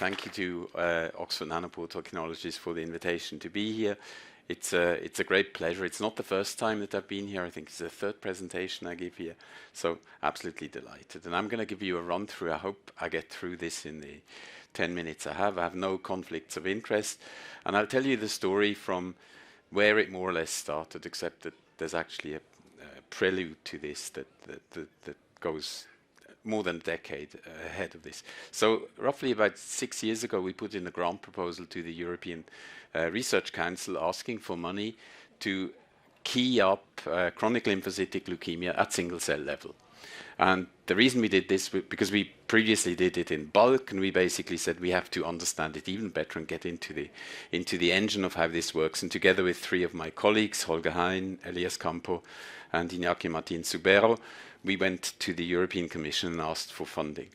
thank you to Oxford Nanopore Technologies for the invitation to be here. It's a great pleasure. It's not the first time that I've been here. I think it's the third presentation I give here. So absolutely delighted. And I'm going to give you a run through. I hope I get through this in the 10 minutes I have. I have no conflicts of interest. And I'll tell you the story from where it more or less started, except that there's actually a prelude to this that goes more than a decade ahead of this. So roughly about 6 years ago, we put in a grant proposal to the European Research Council asking for money to key up chronic lymphocytic leukemia at single cell level. And the reason we did this, because we previously did it in bulk, and we basically said we have to understand it even better and get into the engine of how this works. And together with 3 of my colleagues, Holger Hein, Elias Campo, and Iñaki Martin Subero, we went to the European Commission and asked for funding.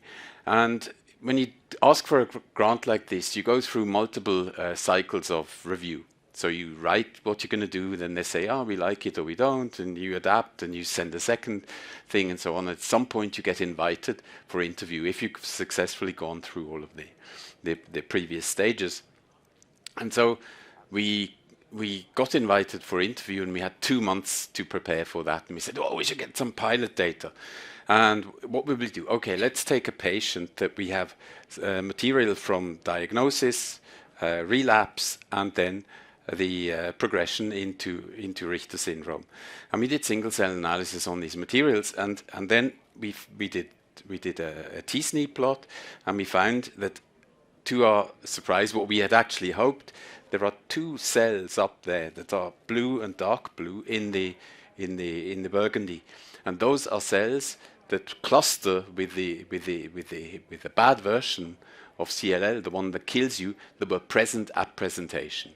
And when you ask for a grant like this, you go through multiple cycles of review. So you write what you're going to do, then they say, oh, we like it or we don't, and you adapt and you send a second thing and so on. At some point you get invited for interview if you've successfully gone through all of the previous stages. And so we got invited for interview, and we had 2 months to prepare for that. And we said, oh, we should get some pilot data. And what will we do? Okay, let's take a patient that we have material from diagnosis, relapse, and then the progression into Richter syndrome. And we did single cell analysis on these materials, and then we did a t-SNE plot, and we found that, to our surprise, what we had actually hoped, there are 2 cells up there that are blue and dark blue in the burgundy, and those are cells that cluster with the bad version of CLL, the one that kills you, that were present at presentation.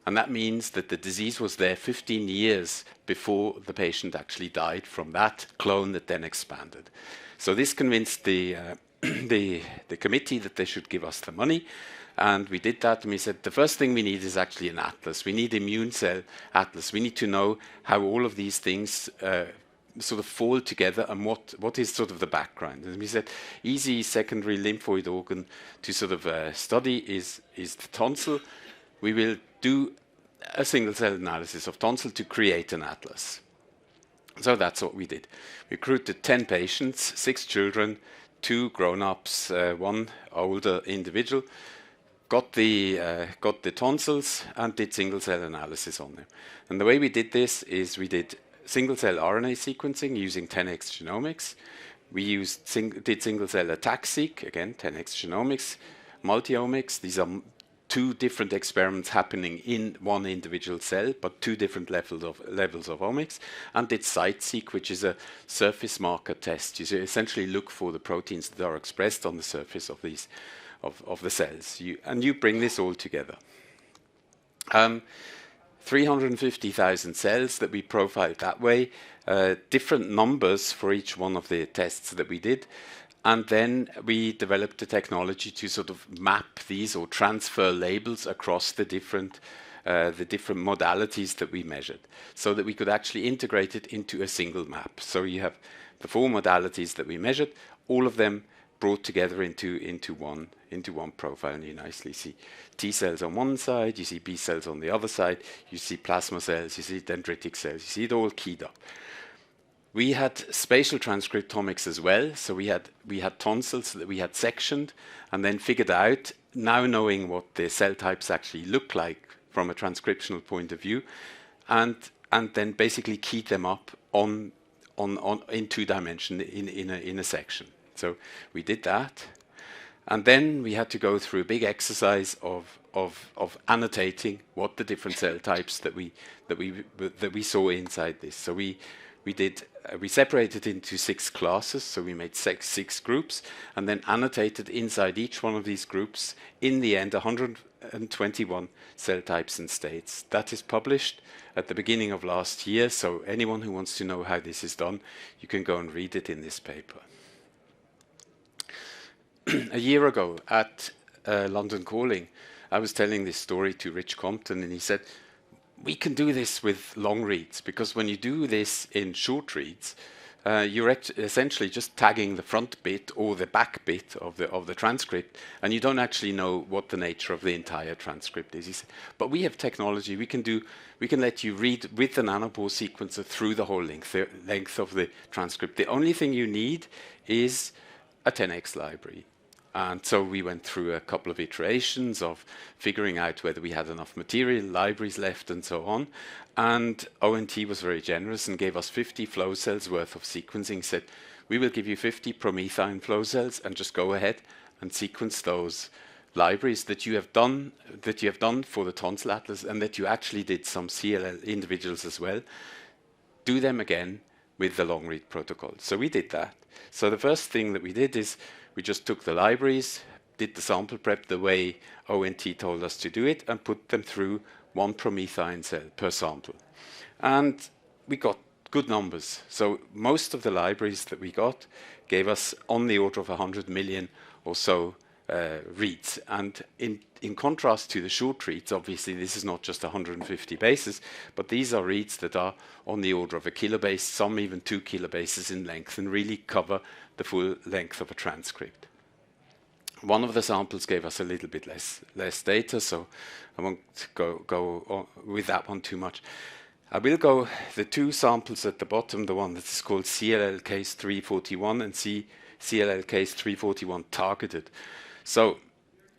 And that means that the disease was there 15 years before the patient actually died from that clone that then expanded. So this convinced the committee that they should give us the money. And we did that, and we said, the first thing we need is actually an atlas. We need immune cell atlas. We need to know how all of these things sort of fall together and what is sort of the background. And we said, easy secondary lymphoid organ to sort of study is the tonsil. We will do a single cell analysis of tonsil to create an atlas. So that's what we did. We recruited 10 patients, 6 children, 2 grown-ups, 1 older individual, got the tonsils and did single cell analysis on them. And the way we did this is we did single cell RNA sequencing using 10x genomics. We did single cell attack-seq, again 10x genomics, multiomics. These are 2 different experiments happening in one individual cell, but 2 different levels of omics, and did site-seq, which is a surface marker test. You essentially look for the proteins that are expressed on the surface of these of the cells. You bring this all together. 350,000 cells that we profiled that way, different numbers for each one of the tests that we did. And then we developed a technology to sort of map these or transfer labels across the different modalities that we measured, so that we could actually integrate it into a single map. So you have the 4 modalities that we measured, all of them brought together into one profile, and you nicely see T cells on one side, you see B cells on the other side, you see plasma cells, you see dendritic cells, you see it all keyed up. We had spatial transcriptomics as well, so we had tonsils that we had sectioned and then figured out, now knowing what the cell types actually look like from a transcriptional point of view, and then basically keyed them up in 2 dimensions in a section. So we did that, and then we had to go through a big exercise of annotating what the different cell types that we saw inside this. So we separated into 6 classes, so we made 6 groups, and then annotated inside each one of these groups, in the end, 121 cell types and states. That is published at the beginning of last year, so anyone who wants to know how this is done, you can go and read it in this paper. A year ago at London Calling, I was telling this story to Rich Compton, and he said, we can do this with long reads, because when you do this in short reads, you're essentially just tagging the front bit or the back bit of the transcript, and you don't actually know what the nature of the entire transcript is. But we have technology. We can let you read with the nanopore sequencer through the whole length of the transcript. The only thing you need is a 10x library. And so we went through a couple of iterations of figuring out whether we had enough material, libraries left, and so on. And ONT was very generous and gave us 50 flow cells worth of sequencing. Said, we will give you 50 promethine flow cells and just go ahead and sequence those libraries that you have done for the tonsil atlas, and that you actually did some CLL individuals as well. Do them again with the long read protocol. So we did that. So the first thing that we did is we just took the libraries, did the sample prep the way ONT told us to do it, and put them through 1 promethine cell per sample. And we got good numbers. So most of the libraries that we got gave us on the order of 100 million or so reads. And in contrast to the short reads, obviously this is not just 150 bases, but these are reads that are on the order of a kilobase, some even 2 kilobases in length, and really cover the full length of a transcript. One of the samples gave us a little bit less data, so I won't go on with that one too much. I will go the 2 samples at the bottom, the one that is called CLL case 341 and CLL case 341 targeted. So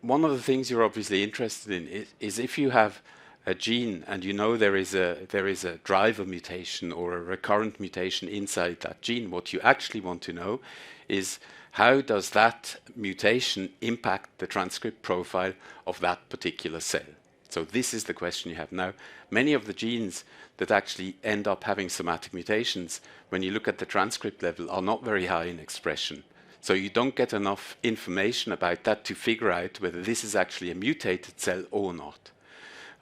one of the things you're obviously interested in is if you have a gene and you know there is a driver mutation or a recurrent mutation inside that gene, what you actually want to know is how does that mutation impact the transcript profile of that particular cell. So this is the question you have now. Many of the genes that actually end up having somatic mutations, when you look at the transcript level, are not very high in expression. So you don't get enough information about that to figure out whether this is actually a mutated cell or not.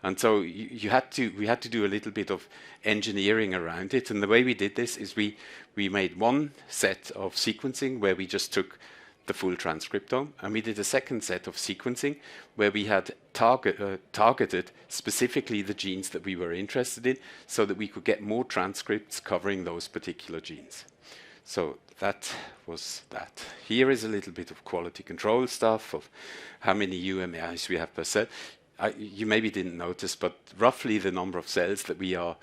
And so we had to do a little bit of engineering around it. And the way we did this is we made one set of sequencing where we just took the full transcriptome, and we did a second set of sequencing where we had targeted specifically the genes that we were interested in so that we could get more transcripts covering those particular genes. So that was that. Here is a little bit of quality control stuff of how many UMIs we have per cell. You maybe didn't notice, but roughly the number of cells that we are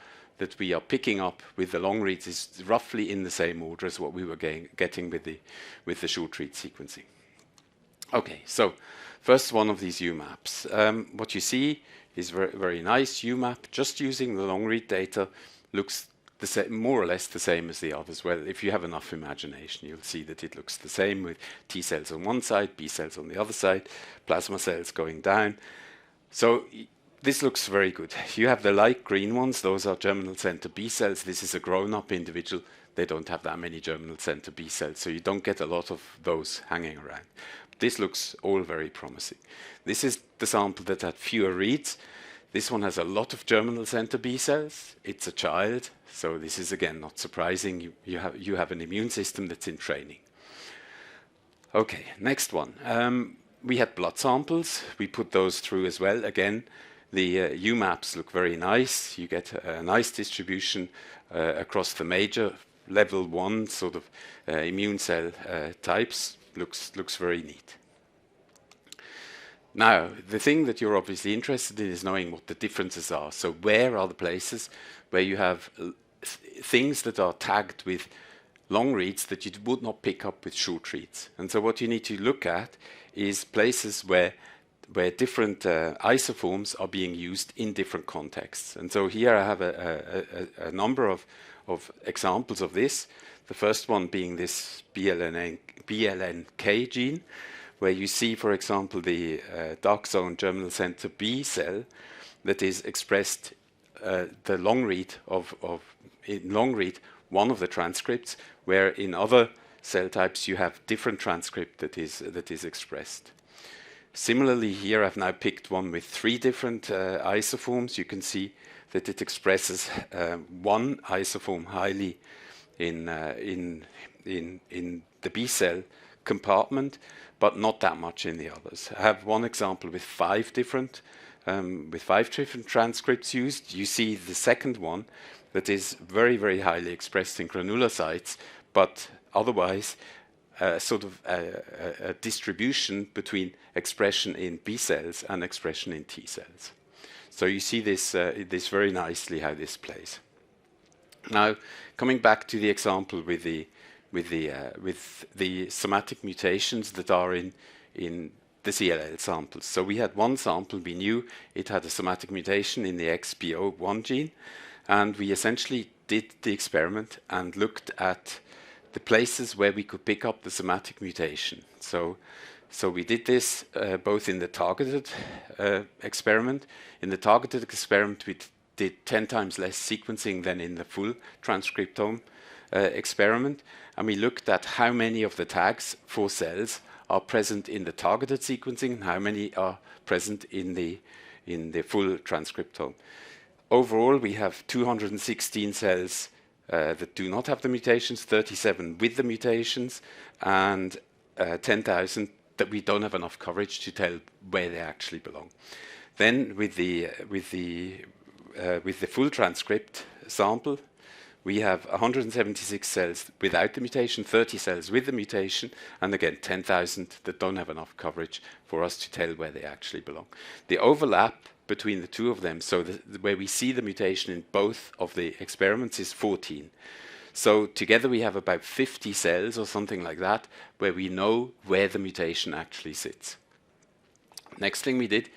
picking up with the long reads is roughly in the same order as what we were getting with the short read sequencing. Okay, so first one of these UMAPs. What you see is very nice UMAP. Just using the long read data looks more or less the same as the others. Well, if you have enough imagination, you'll see that it looks the same with T cells on one side, B cells on the other side, plasma cells going down. So this looks very good. You have the light green ones. Those are germinal center B cells. This is a grown-up individual. They don't have that many germinal center B cells, so you don't get a lot of those hanging around. This looks all very promising. This is the sample that had fewer reads. This one has a lot of germinal center B cells. It's a child, so this is again not surprising. You have an immune system that's in training. Okay, next one. We had blood samples. We put those through as well. Again, the UMAPs look very nice. You get a nice distribution across the major level 1 sort of immune cell types. Looks very neat. Now, the thing that you're obviously interested in is knowing what the differences are. So where are the places where you have things that are tagged with long reads that you would not pick up with short reads? And so what you need to look at is places where different isoforms are being used in different contexts. And so here I have a number of examples of this. The first one being this BLNK gene, where you see, for example, the dark zone germinal center B cell that is expressed the long read in long read one of the transcripts, where in other cell types you have different transcript that is expressed. Similarly, here I've now picked one with 3 different isoforms. You can see that it expresses one isoform highly in the B cell compartment, but not that much in the others. I have one example with 5 different transcripts used. You see the second one that is very, very highly expressed in granulocytes, but otherwise sort of a distribution between expression in B cells and expression in T cells. So you see this, this very nicely how this plays. Now, coming back to the example with the somatic mutations that are in the CLL samples. So we had one sample, we knew it had a somatic mutation in the XPO1 gene, and we essentially did the experiment and looked at the places where we could pick up the somatic mutation. So we did this both in the targeted experiment. In the targeted experiment, we did 10 times less sequencing than in the full transcriptome experiment, and we looked at how many of the tags for cells are present in the targeted sequencing and how many are present in the full transcriptome. Overall, we have 216 cells that do not have the mutations, 37 with the mutations, and 10,000 that we don't have enough coverage to tell where they actually belong. Then with the full transcript sample, we have 176 cells without the mutation, 30 cells with the mutation, and again 10,000 that don't have enough coverage for us to tell where they actually belong. The overlap between the two of them, so where we see the mutation in both of the experiments, is 14. So together we have about 50 cells or something like that where we know where the mutation actually sits. Next thing we did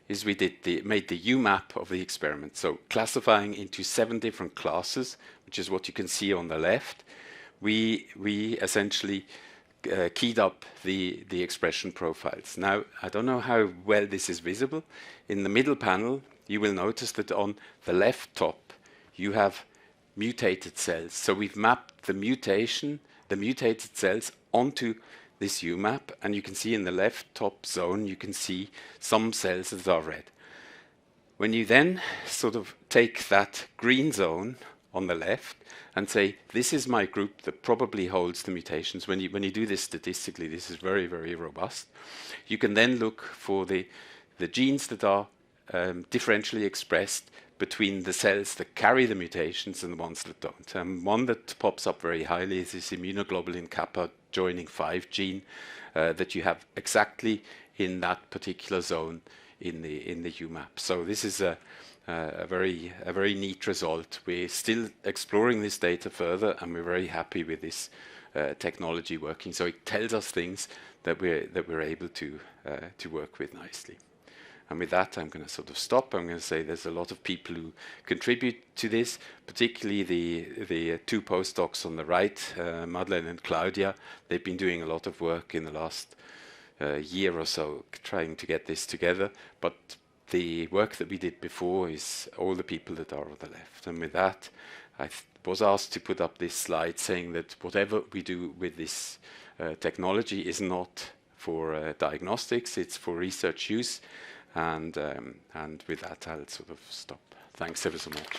is we made the UMAP of the experiment, so classifying into 7 different classes, which is what you can see on the left. We essentially keyed up the expression profiles. Now, I don't know how well this is visible. In the middle panel, you will notice that on the left top, you have mutated cells. So we've mapped the mutated cells onto this UMAP, and you can see in the left top zone, you can see some cells that are red. When you then sort of take that green zone on the left and say, this is my group that probably holds the mutations, when you do this statistically, this is very, very robust. You can then look for the genes that are differentially expressed between the cells that carry the mutations and the ones that don't. One that pops up very highly is this immunoglobulin kappa joining 5 gene that you have exactly in that particular zone in the UMAP. So this is a very neat result. We're still exploring this data further, and we're very happy with this technology working. So it tells us things that we're able to work with nicely. And with that, I'm going to sort of stop. I'm going to say there's a lot of people who contribute to this, particularly the 2 postdocs on the right, Madeleine and Claudia. They've been doing a lot of work in the last year or so trying to get this together. But the work that we did before is all the people that are on the left. And with that, I was asked to put up this slide saying that whatever we do with this technology is not for diagnostics, it's for research use. And with that, I'll sort of stop. Thanks ever so much.